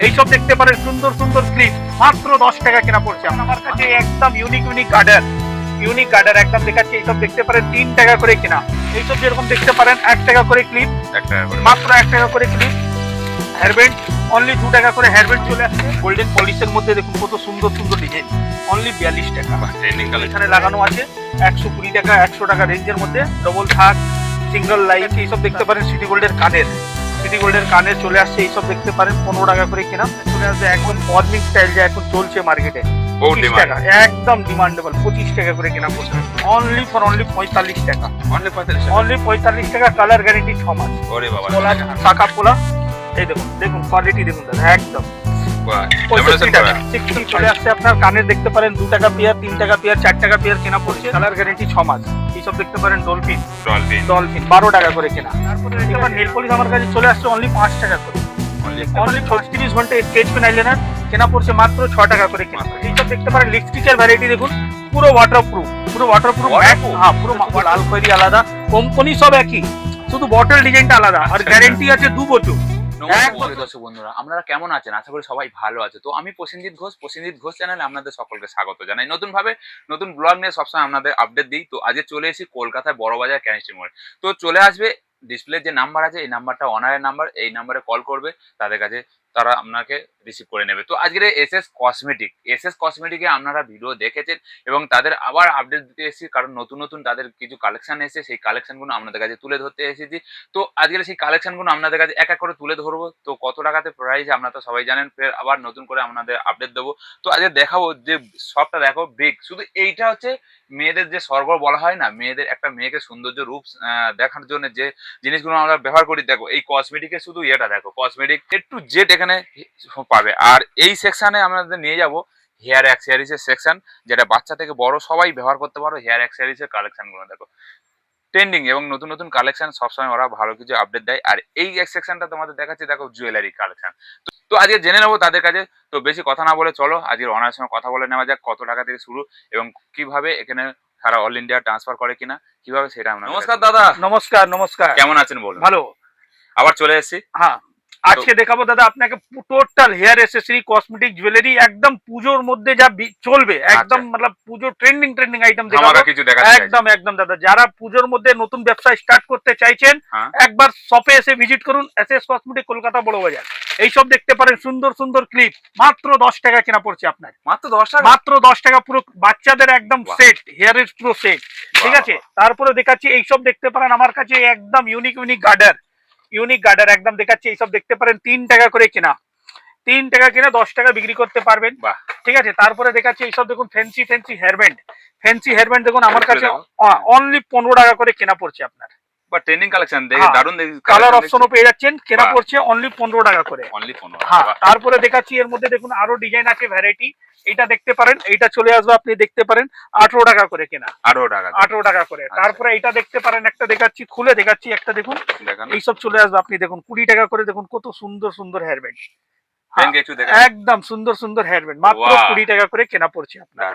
এইসব দেখতে পারেন সুন্দর সুন্দর ক্লিপ মাত্র 10 টাকা কেনা পড়ছে। আমার কাছে একদম ইউনিক গার্ডার একদম দেখাচ্ছি। এইসব দেখতে পারেন 3 টাকা করে কেনা। এইসব যেরকম দেখতে পারেন 1 টাকা করে ক্লিপ, 1 টাকা করে, মাত্র 1 টাকা করে ক্লিপ। হেয়ারব্যান্ড অনলি 2 টাকা করে হেয়ারব্যান্ড চলে আসছে। গোল্ডেন পলিশের মধ্যে দেখুন কত সুন্দর সুন্দর ডিজাইন, অনলি 42 টাকা। ট্রেন্ডিং কালার এখানে লাগানো আছে 120 টাকা 100 টাকা রেঞ্জের মধ্যে, ডবল থাক, সিঙ্গেল লাইট। এইসব দেখতে পারেন সিটি গোল্ডের কানের চলে আসছে। এইসব দেখতে পারেন 15 টাকা করে কেনা চলে আসছে। একদম মডার্ন স্টাইল যে এখন চলছে মার্কেটে, 25 টাকা একদম ডিমান্ডেবল। 25 টাকা করে কেনা পড়ছে অনলি 45 টাকা। অনলি 45 টাকা, কালার গ্যারেন্টি 6 মাস। ওরে বাবা, পোলা শাখা পোলা, এই দেখুন কোয়ালিটি দেখুন দাদা, একদম 65 টাকা। 60 চলে আসছে আপনার। কানের দেখতে পারেন 2 টাকা পেয়ার, 3 টাকা পেয়ার, 4 টাকা পেয়ার কেনা পড়ছে, কালার গ্যারেন্টি 6 মাস। এইসব দেখতে পারেন ডলফিন 12 টাকা করে কেনা। তারপরে দেখতে পারেন নেল পলিশ আমার কাছে চলে আসছে অনলি 5 টাকা করে। অনলি 36 ঘন্টা স্কেচ পেন আইলাইনার কেনা পড়ছে মাত্র 6 টাকা করে কেনা। এইসব দেখতে পারেন লিপস্টিকের ভ্যারাইটি দেখুন, পুরো ওয়াটারপ্রুফ হ্যাঁ, পুরো লাল খয়েরি আলাদা, কোম্পানি সব একই, শুধু বটল ডিজাইনটা আলাদা, আর গ্যারেন্টি আছে 2 বছর। দর্শক বন্ধুরা, আপনারা কেমন আছেন? আশা করি সবাই ভালো আছে। তো আমি প্রসেনজিৎ ঘোষ চ্যানেলে আপনাদের সকলকে স্বাগত জানাই। নতুন ব্লগ নিয়ে সবসময় আপনাদের আপডেট দিই। তো আজকে চলে এসেছি কলকাতায় বড়বাজার ক্যানিস্ট্রি মোড়ে। তো চলে আসবে ডিসপ্লে যে নাম্বার আছে, এই নাম্বারটা অনারের নাম্বার, এই নাম্বারে কল করবে, তাদের কাছে তারা আপনাকে রিসিভ করে নেবে। তো আজকের এসএস কসমেটিকে আপনারা ভিডিও দেখেছেন এবং তাদের আবার আপডেট দিতে এসেছি, কারণ নতুন তাদের কিছু কালেকশন এসেছে, সেই কালেকশনগুলো আপনাদের কাছে তুলে ধরতে এসেছি। তো আজকের সেই কালেকশনগুলো আপনাদের কাছে এক এক করে তুলে ধরবো। তো কত টাকাতে প্রাইস আপনারা তো সবাই জানেন, ফের আবার নতুন করে আপনাদের আপডেট দেবো। তো আজকে দেখাবো যে সবটা দেখো ব্রিক, শুধু এইটা হচ্ছে মেয়েদের যে স্বর্গ বলা হয় না, মেয়েদের একটা মেয়েকে সৌন্দর্য রূপ দেখার জন্য যে জিনিসগুলো আমরা ব্যবহার করি, দেখো এই কসমেটিকের শুধু এটা দেখো, কসমেটিক একটু জেড এখানে পাবে। আর এই সেকশনে আমাদের নিয়ে যাব হেয়ার অ্যাক্সেসরিজের সেকশন, যেটা বাচ্চা থেকে বড় সবাই ব্যবহার করতে পারো। হেয়ার অ্যাক্সেসরিজের কালেকশনগুলো দেখো, ট্রেন্ডিং এবং নতুন কালেকশন, সবসময় ওরা ভালো কিছু আপডেট দেয়। আর এই সেকশনটা তোমাদের দেখাচ্ছি, দেখো জুয়েলারি কালেকশন। তো আজকে জেনে নেবো তাদের কাছে। তো বেশি কথা না বলে চলো আজকের ওনার সঙ্গে কথা বলে নেওয়া যাক, কত টাকা থেকে শুরু এবং কিভাবে এখানে সারা অল ইন্ডিয়া ট্রান্সফার করে কিনা, কিভাবে সেটা আমরা। নমস্কার দাদা। নমস্কার। কেমন আছেন বলুন? ভালো। আবার চলে এসেছি। হ্যাঁ, আজকে দেখাবো দাদা আপনাকে total hair accessory, cosmetic, jewellery, একদম পুজোর মধ্যে যা চলবে, একদম মানে পুজো ট্রেন্ডিং আইটেম দেখাবো কিছু দেখাচ্ছি। একদম দাদা, যারা পুজোর মধ্যে নতুন ব্যবসা স্টার্ট করতে চাইছেন একবার শপে এসে ভিজিট করুন, এসএস কসমেটিক, কলকাতা বড় বাজার। এইসব দেখতে পারেন সুন্দর ক্লিপ, মাত্র 10 টাকা কেনা পড়ছে আপনার। মাত্র 10 টাকা, পুরো বাচ্চাদের একদম সেট, হেয়ারের পুরো সেট, ঠিক আছে। তারপরে দেখাচ্ছি এইসব দেখতে পারেন আমার কাছে একদম ইউনিক গার্ডার একদম দেখাচ্ছি। এইসব দেখতে পারেন 3 টাকা করে কেনা, 3 টাকা কিনে 10 টাকা বিক্রি করতে পারবেন, ঠিক আছে। তারপরে দেখাচ্ছি এইসব দেখুন ফ্যান্সি হেয়ারব্যান্ড দেখুন আমার কাছে অনলি 15 টাকা করে কেনা পড়ছে আপনার। ট্রেন্ডিং কালেকশন দেখে দারুন, কালার অপশনও পেয়ে যাচ্ছেন, কেনা পড়ছে অনলি 15 টাকা করে। হ্যাঁ, তারপরে দেখাচ্ছি এর মধ্যে দেখুন আরো ডিজাইন আছে, ভ্যারাইটি। এটা দেখতে পারেন, এইটা চলে আসবে, আপনি দেখতে পারেন 18 টাকা করে কেনা, 18 টাকা করে। তারপরে এটা দেখতে পারেন, একটা দেখাচ্ছি, খুলে দেখাচ্ছি, একটা দেখুন, এইসব চলে আসবে, আপনি দেখুন 20 টাকা করে। দেখুন কত সুন্দর হেয়ারব্যান্ড, একদম সুন্দর হেয়ারব্যান্ড, মাত্র 20 টাকা করে কেনা পড়ছে আপনার,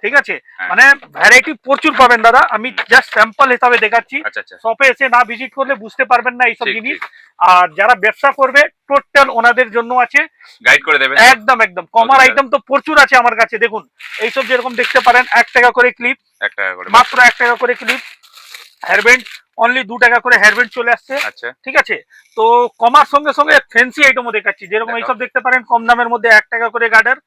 ঠিক আছে। মানে ভ্যারাইটি প্রচুর পাবেন দাদা, আমি জাস্ট স্যাম্পল হিসাবে দেখাচ্ছি। শপে এসে না ভিজিট করলে বুঝতে পারবেন না এইসব জিনিস। আর যারা ব্যবসা করবে টোটাল ওনাদের জন্য আছে, গাইড করে দেবেন একদম। কমার আইটেম তো প্রচুর আছে আমার কাছে। দেখুন এইসব যেরকম দেখতে পারেন 1 টাকা করে ক্লিপ, মাত্র 1 টাকা করে ক্লিপ। হেয়ারব্যান্ড অনলি 2 টাকা করে হেয়ারব্যান্ড চলে আসছে, ঠিক আছে। তো কমার সঙ্গে ফ্যান্সি আইটেমও দেখাচ্ছি, যেরকম এইসব দেখতে পারেন কম দামের মধ্যে 1 টাকা করে গার্ডার।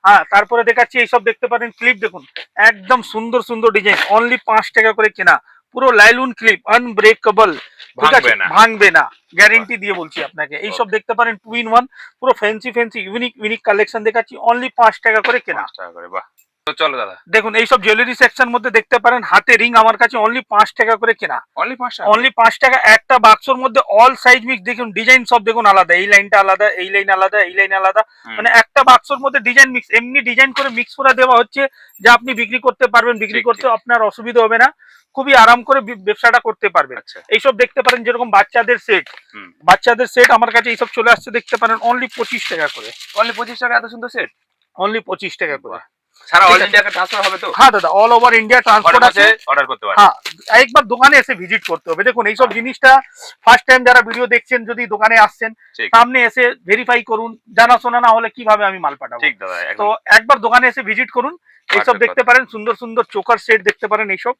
হ্যাঁ, তারপরে দেখাচ্ছি এইসব দেখতে পারেন ক্লিপ, দেখুন একদম সুন্দর ডিজাইন, অনলি 5 টাকা করে কেনা, পুরো লাইলুন ক্লিপ, আনব্রেকেবল, ঠিক আছে, ভাঙবে না, গ্যারেন্টি দিয়ে বলছি আপনাকে। এইসব দেখতে পারেন 2 in 1, পুরো ফ্যান্সি ইউনিক কালেকশন দেখাচ্ছি, অনলি 5 টাকা করে কেনা। তো চলো দাদা, দেখুন এইসব জুয়েলারি সেকশন মধ্যে দেখতে পারেন হাতে রিং আমার কাছে অনলি 5 টাকা করে কেনা, অনলি 5 টাকা। একটা বাক্সর মধ্যে অল সাইজ মিক্স, দেখুন ডিজাইন সব দেখুন আলাদা, এই লাইনটা আলাদা, এই লাইন আলাদা, এই লাইন আলাদা, মানে একটা বাক্সর মধ্যে ডিজাইন মিক্স, এমনি ডিজাইন করে মিক্স করে দেওয়া হচ্ছে যে আপনি বিক্রি করতে পারবেন, বিক্রি করতে আপনার অসুবিধা হবে না, খুবই আরাম করে ব্যবসাটা করতে পারবেন। এইসব দেখতে পারেন যেরকম বাচ্চাদের সেট আমার কাছে এইসব চলে আসছে, দেখতে পারেন অনলি 25 টাকা করে। অনলি 25 টাকা, এত সুন্দর সেট, অনলি 25 টাকা করে। সারা অল ইন্ডিয়া ট্রান্সফার হবে তো? হ্যাঁ দাদা, অল ওভার ইন্ডিয়া ট্রান্সপোর্ট আছে, অর্ডার করতে পারে। হ্যাঁ একবার দোকানে এসে ভিজিট করতে হবে। দেখুন এইসব জিনিসটা ফার্স্ট টাইম যারা ভিডিও দেখছেন, যদি দোকানে আসছেন সামনে এসে ভেরিফাই করুন, জানাশোনা না হলে কিভাবে আমি মাল পাঠাবো। ঠিক দাদা, তো একবার দোকানে এসে ভিজিট করুন। এইসব দেখতে পারেন, সুন্দর সুন্দর চোকার সেট দেখতে পারেন, এইসব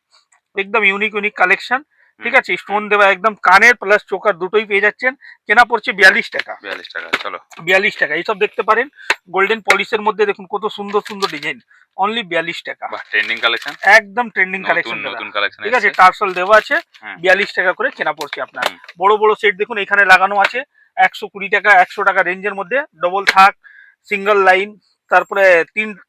একদম ইউনিক ইউনিক কালেকশন। ঠিক আছে, স্টোন দেওয়া একদম কানের প্লাস চোকার দুটোই পেয়ে যাচ্ছেন। কেনা পড়ছে 42 টাকা। 42 টাকা, চলো 42 টাকা। এইসব দেখতে পারেন গোল্ডেন পলিশের মধ্যে, দেখুন কত সুন্দর সুন্দর ডিজাইন, অনলি 42 টাকা। ট্রেন্ডিং কালেকশন, একদম ট্রেন্ডিং কালেকশন, নতুন কালেকশন। ঠিক আছে, টার্সেল দেওয়া আছে, 42 টাকা করে কেনা পড়ছে আপনার। বড় বড় সেট দেখুন এখানে লাগানো আছে 120 টাকা 100 টাকা রেঞ্জের মধ্যে, ডবল থাক, সিঙ্গেল লাইন, তারপরে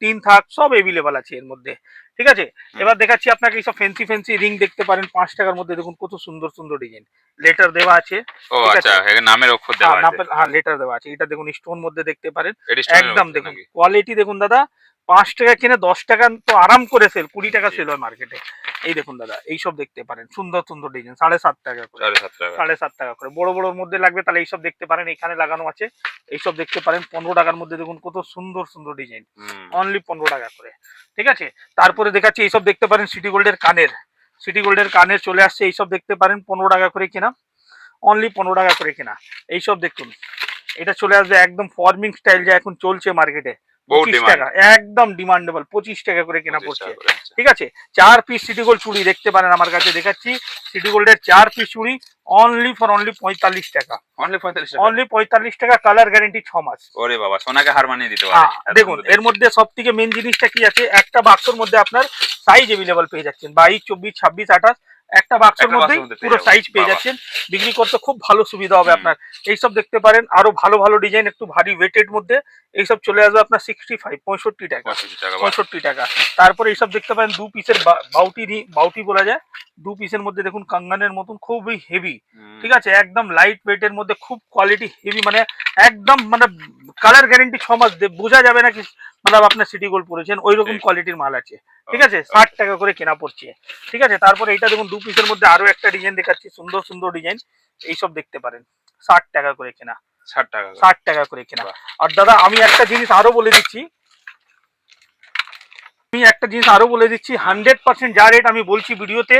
তিন থাক, সব এভেলেবল আছে এর মধ্যে। ঠিক আছে, এবার দেখাচ্ছি আপনাকে এইসব ফ্যান্সি ফ্যান্সি রিং দেখতে পারেন 5 টাকার মধ্যে। দেখুন কত সুন্দর সুন্দর ডিজাইন, লেটার দেওয়া আছে। ও আচ্ছা, নামের অক্ষর দেওয়া আছে। হ্যাঁ লেটার দেওয়া আছে। এটা দেখুন স্টোন মধ্যে দেখতে পারেন, একদম দেখুন কোয়ালিটি দেখুন দাদা। 5 টাকা কিনে 10 টাকা তো আরাম করে সেল, 20 টাকা সেল হয় মার্কেটে। এই দেখুন দাদা, এইসব দেখতে পারেন সুন্দর সুন্দর ডিজাইন, 7.5 টাকা করে, 7.5 টাকা করে। বড় বড়োর মধ্যে লাগবে তাহলে এইসব দেখতে পারেন, এখানে লাগানো আছে। এইসব দেখতে পারেন 15 টাকার মধ্যে, দেখুন কত সুন্দর সুন্দর ডিজাইন, অনলি 15 টাকা করে। ঠিক আছে, তারপরে দেখাচ্ছি এইসব দেখতে পারেন সিটি গোল্ডের কানের, সিটি গোল্ডের কানের চলে আসছে। এইসব দেখতে পারেন 15 টাকা করে কেনা, অনলি 15 টাকা করে কেনা। এইসব দেখুন, এটা চলে আসবে একদম ফর্মিং স্টাইল, যা এখন চলছে মার্কেটে, 25 টাকা, একদম ডিমান্ডেবল, 25 টাকা করে কেনা পড়ছে। ঠিক আছে, 4 পিস সিটি গোল্ড চুড়ি দেখতে পারেন আমার কাছে, দেখাচ্ছি সিটি গোল্ডের 4 পিস চুড়ি, অনলি 45 টাকা, অনলি 45 টাকা, কালার গ্যারান্টি 6 মাস। ওরে বাবা, সোনাকে হার মানিয়ে দিতে পারে। দেখুন এর মধ্যে সব থেকে মেন জিনিসটা কি আছে, একটা বাক্সের মধ্যে আপনার সাইজ এভেলেবল পেয়ে যাচ্ছেন, 22, 24, 26, 28, একটা বাক্সের মধ্যে পুরো সাইজ পেয়ে যাচ্ছেন। বিক্রি করতে খুব ভালো সুবিধা হবে আপনার। এইসব দেখতে পারেন আরো ভালো ভালো ডিজাইন, একটু ভারী ওয়েটেড মধ্যে, এইসব চলে আসবে আপনার 65, 65 টাকা, 65 টাকা। তারপরে এইসব দেখতে পারেন 2 পিসের বাউটি বলা যায়, 2 পিসের মধ্যে দেখুন কাঙ্গানের মতন, খুবই হেভি। ঠিক আছে, একদম লাইট ওয়েটের মধ্যে, খুব কোয়ালিটি হেভি, মানে একদম মানে কালার গ্যারান্টি 6 মাস, বোঝা যাবে না কি মানে আপনার সিটি গোল্ড পড়েছেন, ওই রকম কোয়ালিটির মাল আছে। ঠিক আছে, 60 টাকা করে কেনা পড়ছে। ঠিক আছে, তারপরে এটা দেখুন 2 পিসের মধ্যে আরো একটা ডিজাইন দেখাচ্ছি, সুন্দর সুন্দর ডিজাইন, এইসব দেখতে পারেন 60 টাকা করে কেনা, 60 টাকা করে কেনা। আর দাদা আমি একটা জিনিস আরো বলে দিচ্ছি, 100% যা রেট আমি বলছি ভিডিওতে,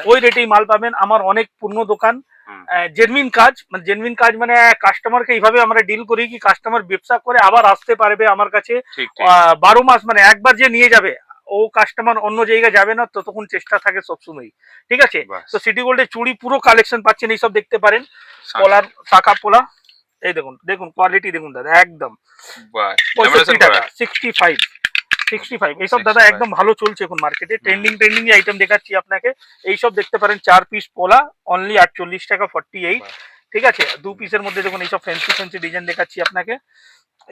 ওই রেটেই মাল পাবেন। আমার অনেক পুরনো দোকান, জেনুইন কাজ, মানে কাস্টমারকে এইভাবে আমরা ডিল করি কি কাস্টমার ব্যবসা করে আবার আসতে পারবে আমার কাছে 12 মাস, মানে একবার যে নিয়ে যাবে ও কাস্টমার অন্য জায়গায় যাবে না, ততক্ষণ চেষ্টা থাকে সবসময়। ঠিক আছে, তো সিটি গোল্ডের চুড়ি পুরো কালেকশন পাচ্ছেন, এইসব দেখতে পারেন, পলার শাখা পোলা, এই দেখুন দেখুন কোয়ালিটি দেখুন দাদা, একদম 65 টাকা, 65 এইসব দাদা একদম ভালো চলছে এখন মার্কেটে, ট্রেন্ডিং আইটেম দেখাচ্ছি আপনাকে। এইসব দেখতে পারেন 4 পিস পোলা, অনলি 48 টাকা, 48। ঠিক আছে, 2 পিসের মধ্যে দেখুন এইসব ফ্যান্সি ডিজাইন দেখাচ্ছি আপনাকে।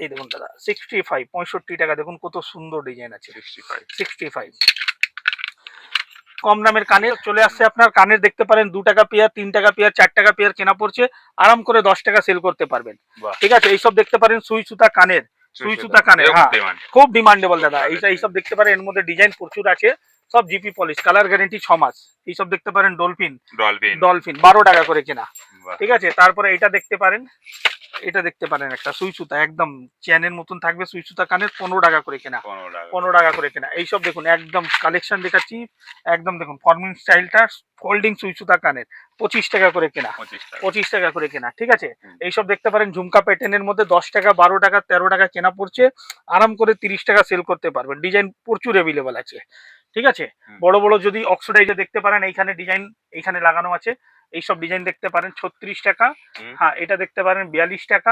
এই দেখুন দাদা 65, 65 টাকা, দেখুন কত সুন্দর ডিজাইন আছে, 65। কম দামের কানের চলে আসছে আপনার, কানের দেখতে পারেন 2 টাকা পেয়ার, 3 টাকা পেয়ার, 4 টাকা পেয়ার কেনা পড়ছে, আরাম করে 10 টাকা সেল করতে পারবেন। ঠিক আছে, এইসব দেখতে পারেন সুই সুতা কানের, হ্যাঁ খুব ডিমান্ডেবল দাদা। এইসব দেখতে পারেন, এর মধ্যে ডিজাইন প্রচুর আছে, সব জিপি পলিশ, কালার গ্যারান্টি 6 মাস। এইসব দেখতে পারেন ডলফিন 12 টাকা করে কেনা। ঠিক আছে, তারপরে এটা দেখতে পারেন, একটা সুই সুতা একদম চেনের মতন থাকবে, সুই সুতা কানের, 15 টাকা করে কেনা, 15 টাকা করে কেনা। এইসব দেখুন একদম কালেকশন দেখাচ্ছি, একদম দেখুন ফর্মিং স্টাইলটা, ফোল্ডিং সুই সুতা কানের, 25 টাকা করে কেনা, 25 টাকা করে কেনা। ঠিক আছে, এইসব দেখতে পারেন ঝুমকা প্যাটার্নের মধ্যে 10 টাকা, 12 টাকা, 13 টাকা কেনা পড়ছে, আরাম করে 30 টাকা সেল করতে পারবেন। ডিজাইন প্রচুর অ্যাভেলেবল আছে। ঠিক আছে, বড় বড় যদি অক্সিডাইজে দেখতে পারেন, এইখানে ডিজাইন এইখানে লাগানো আছে, এইসব ডিজাইন দেখতে পারেন 36 টাকা। হ্যাঁ, এটা দেখতে পারেন 42 টাকা।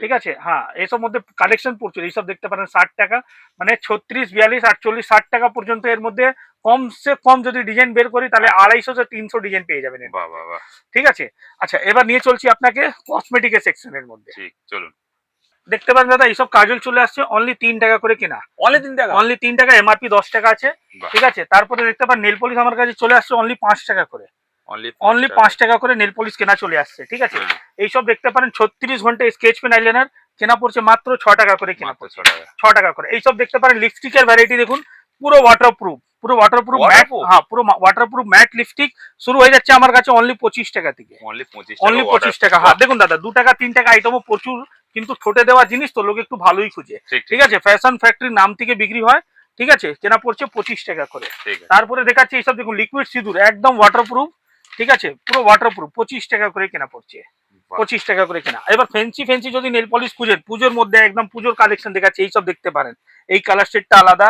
ঠিক আছে, হ্যাঁ এইসব মধ্যে কালেকশন প্রচুর। এইসব দেখতে পারেন 60 টাকা, মানে 36, 42, 48, 60 টাকা পর্যন্ত। এর মধ্যে কমসে কম যদি ডিজাইন বের করি তাহলে 250 থেকে 300 ডিজাইন পেয়ে যাবেন। ঠিক আছে, আচ্ছা এবার নিয়ে চলছি আপনাকে কসমেটিকের সেকশনের মধ্যে। চলুন, দেখতে পারেন দাদা এইসব কাজল চলে আসছে, অনলি 3 টাকা করে কেনা, অনলি 3 টাকা, এমআরপি 10 টাকা আছে। ঠিক আছে, তারপরে দেখতে পারেন নেল পলিশ আমার কাছে চলে আসছে, অনলি 5 টাকা করে, অনলি 5 টাকা করে নেল পলিশ কেনা চলে আসছে। ঠিক আছে, এইসব দেখতে পারেন 36 ঘন্টা স্কেচ পেন আইলাইনার কেনা পড়ছে মাত্র 6 টাকা করে কেনা পড়ছে, 6 টাকা করে। এইসব দেখতে পারেন লিপস্টিকের ভ্যারাইটি দেখুন, পুরো ওয়াটারপ্রুফ ম্যাট, হ্যাঁ পুরো ওয়াটারপ্রুফ ম্যাট লিপস্টিক শুরু হয়ে যাচ্ছে আমার কাছে অনলি 25 টাকা থেকে, অনলি 25 টাকা। হ্যাঁ দেখুন দাদা 2 টাকা 3 টাকা আইটেমও প্রচুর, কিন্তু ঠোঁটে দেওয়া জিনিস তো লোক একটু ভালোই খুঁজে। ঠিক আছে, ফ্যাশন ফ্যাক্টরির নাম থেকে বিক্রি হয়, ঠিক আছে, কেনা পড়ছে 25 টাকা করে। ঠিক আছে। তারপরে দেখাচ্ছি এইসব দেখুন লিকুইড সিঁদুর একদম ওয়াটারপ্রুফ, ঠিক আছে, পুরো ওয়াটারপ্রুফ 25 টাকা করে কেনা পড়ছে, 25 টাকা করে কেনা। এবার ফেন্সি যদি নেল পলিশ খুঁজেন, পুজোর মধ্যে একদম পুজোর কালেকশন দেখাচ্ছি, এইসব দেখতে পারেন। এই কালার শেডটা আলাদা,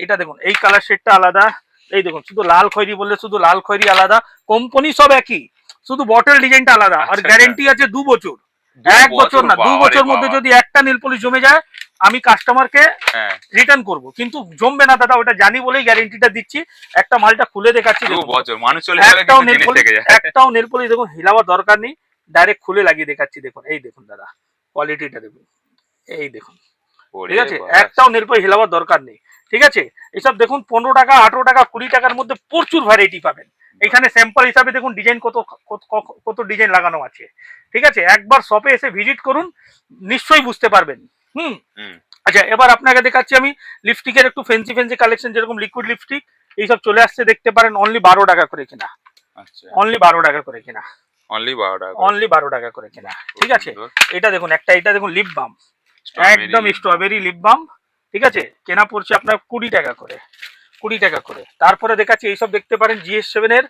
এটা দেখুন এই কালার শেডটা আলাদা, এই দেখুন শুধু লাল খয়েরি বললে শুধু লাল খয়েরি আলাদা, কোম্পানি সব একই, শুধু বটল ডিজাইনটা আলাদা। আর গ্যারেন্টি আছে 2 বছর, 1 বছর না 2 বছর মধ্যে যদি একটা নেল পলিশ জমে যায় আমি কাস্টমারকে রিটার্ন করব, কিন্তু জমবে না দাদা, ওটা জানি বলেই গ্যারেন্টিটা দিচ্ছি। একটা মালটা খুলে দেখাচ্ছি, 2 বছর মানুষ চলে যাবে একটাও কিন্তু নেল জিনিস পলিশ, থেকে যায়। একটাও নেল পলিশ দেখুন হিলাবার দরকার নেই, ডাইরেক্ট খুলে লাগিয়ে দেখাচ্ছি। দেখুন এই দেখুন দাদা কোয়ালিটিটা দেখুন, এই দেখুন, ঠিক আছে, একটাও নেল পলিশ হিলাবার দরকার নেই। ঠিক আছে, এসব দেখুন 15 টাকা 18 টাকা 20 টাকার মধ্যে প্রচুর ভ্যারাইটি পাবেন। এখানে স্যাম্পল হিসাবে দেখুন ডিজাইন কত ডিজাইন লাগানো আছে। ঠিক আছে, একবার শপে এসে ভিজিট করুন, নিশ্চয়ই বুঝতে পারবেন। আচ্ছা, এবার আপনাকে দেখাচ্ছি আমি লিপস্টিকের একটু ফেন্সি কালেকশন, যেরকম লিকুইড লিপস্টিক এইসব চলে আসছে, দেখতে পারেন অনলি 12 টাকা করে কিনা। আচ্ছা, অনলি 12 টাকা করে কিনা, অনলি 12 টাকা, অনলি 12 টাকা করে কিনা। ঠিক আছে, এটা দেখুন একটা, এটা দেখুন লিপ বাম, একদম স্ট্রবেরি লিপ বাম, ঠিক আছে, কেনা পড়ছে আপনার 20 টাকা করে, 20 টাকা করে। তারপরে দেখাচ্ছি এইসব দেখতে পারেন GS7 এর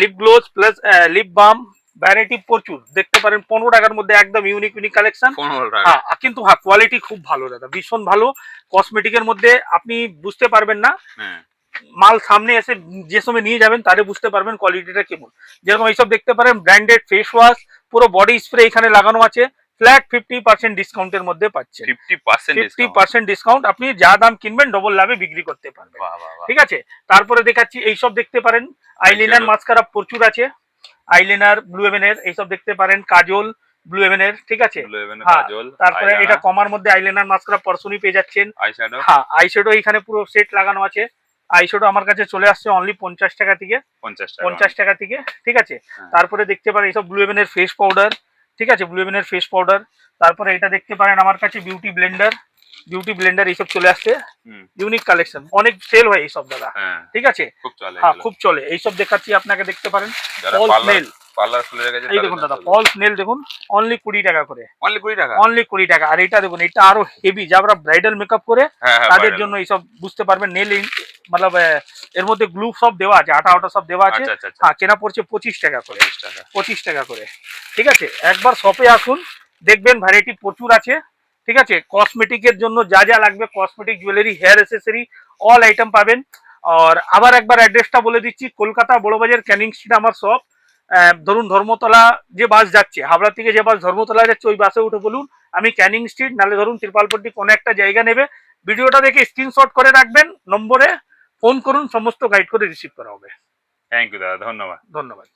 lip gloss plus lip balm, variety প্রচুর দেখতে পারেন 15 টাকার মধ্যে, একদম ইউনিক কালেকশন। হ্যাঁ, কিন্তু হ্যাঁ কোয়ালিটি খুব ভালো দাদা, ভীষণ ভালো। কসমেটিকের মধ্যে আপনি বুঝতে পারবেন না, মাল সামনে এসে যে সময় নিয়ে যাবেন তারে বুঝতে পারবেন কোয়ালিটিটা কেমন। যেরকম এইসব দেখতে পারেন ব্র্যান্ডেড ফেস ওয়াশ, পুরো বডি স্প্রে এখানে লাগানো আছে, ফ্ল্যাট 50% ডিসকাউন্টের মধ্যে পাচ্ছেন, 50% ডিসকাউন্ট। আপনি যা দাম কিনবেন ডবল লাভে বিক্রি করতে পারবেন। ঠিক আছে, তারপরে দেখাচ্ছি এইসব দেখতে পারেন আইলাইনার মাস্কারা প্রচুর আছে, আইলাইনার ব্লু হেভেনের এইসব দেখতে পারেন, কাজল ব্লু হেভেনের, ঠিক আছে। তারপরে এটা কমার মধ্যে আইলাইনার মাস্কারা পার্সোনি পেয়ে যাচ্ছেন। হ্যাঁ, আইশ্যাডো এখানে পুরো সেট লাগানো আছে। আইশ্যাডো আমার কাছে চলে আসছে অনলি 50 টাকা থেকে, 50 টাকা থেকে। ঠিক আছে, তারপরে দেখতে পারেন এইসব ব্লু হেভেনের ফেস পাউডার, ঠিক আছে, ব্লু হেভেনের ফেস পাউডার। তারপরে এটা দেখতে পারেন আমার কাছে বিউটি ব্লেন্ডার এইসব চলে আসছে, ইউনিক কালেকশন, অনেক সেল হয় এইসব দাদা। ঠিক আছে, হ্যাঁ খুব চলে। এইসব দেখাচ্ছি আপনাকে, দেখতে পারেন ফলস নেল, এই দেখুন দাদা ফলস নেল দেখুন অনলি 20 টাকা করে, অনলি 20 টাকা। আর এটা দেখুন, এটা আরো হেভি, যারা ব্রাইডাল মেকআপ করে তাদের জন্য এইসব বুঝতে পারবেন। নেল मतलब এর মধ্যে গ্লু সব দেওয়া আছে, আটা সব দেওয়া আছে। হ্যাঁ, কেনা পড়ছে 25 টাকা করে, 25 টাকা করে। ঠিক আছে, একবার শপে আসুন, দেখবেন ভ্যারাইটি প্রচুর আছে। ঠিক আছে, কসমেটিকের জন্য যা যা লাগবে, cosmetic, jewellery, hair accessory, all item পাবেন। আর আবার একবার অ্যাড্রেসটা বলে দিচ্ছি, কলকাতা বড়বাজার ক্যানিং স্ট্রিট আমার শপ। ধরুন ধর্মতলা যে বাস যাচ্ছে, হাবড়া থেকে যে বাস ধর্মতলা যাচ্ছে, ওই বাসে উঠে বলুন আমি ক্যানিং স্ট্রিট, নালে ধরুন ত্রিপালপট্টি কোনো একটা জায়গা নেবে। ভিডিওটা দেখে স্ক্রিনশট করে রাখবেন, নম্বরে ফোন করুন, সমস্ত গাইড করে রিসিভ করা হবে। থ্যাংক ইউ দাদা, ধন্যবাদ। ধন্যবাদ।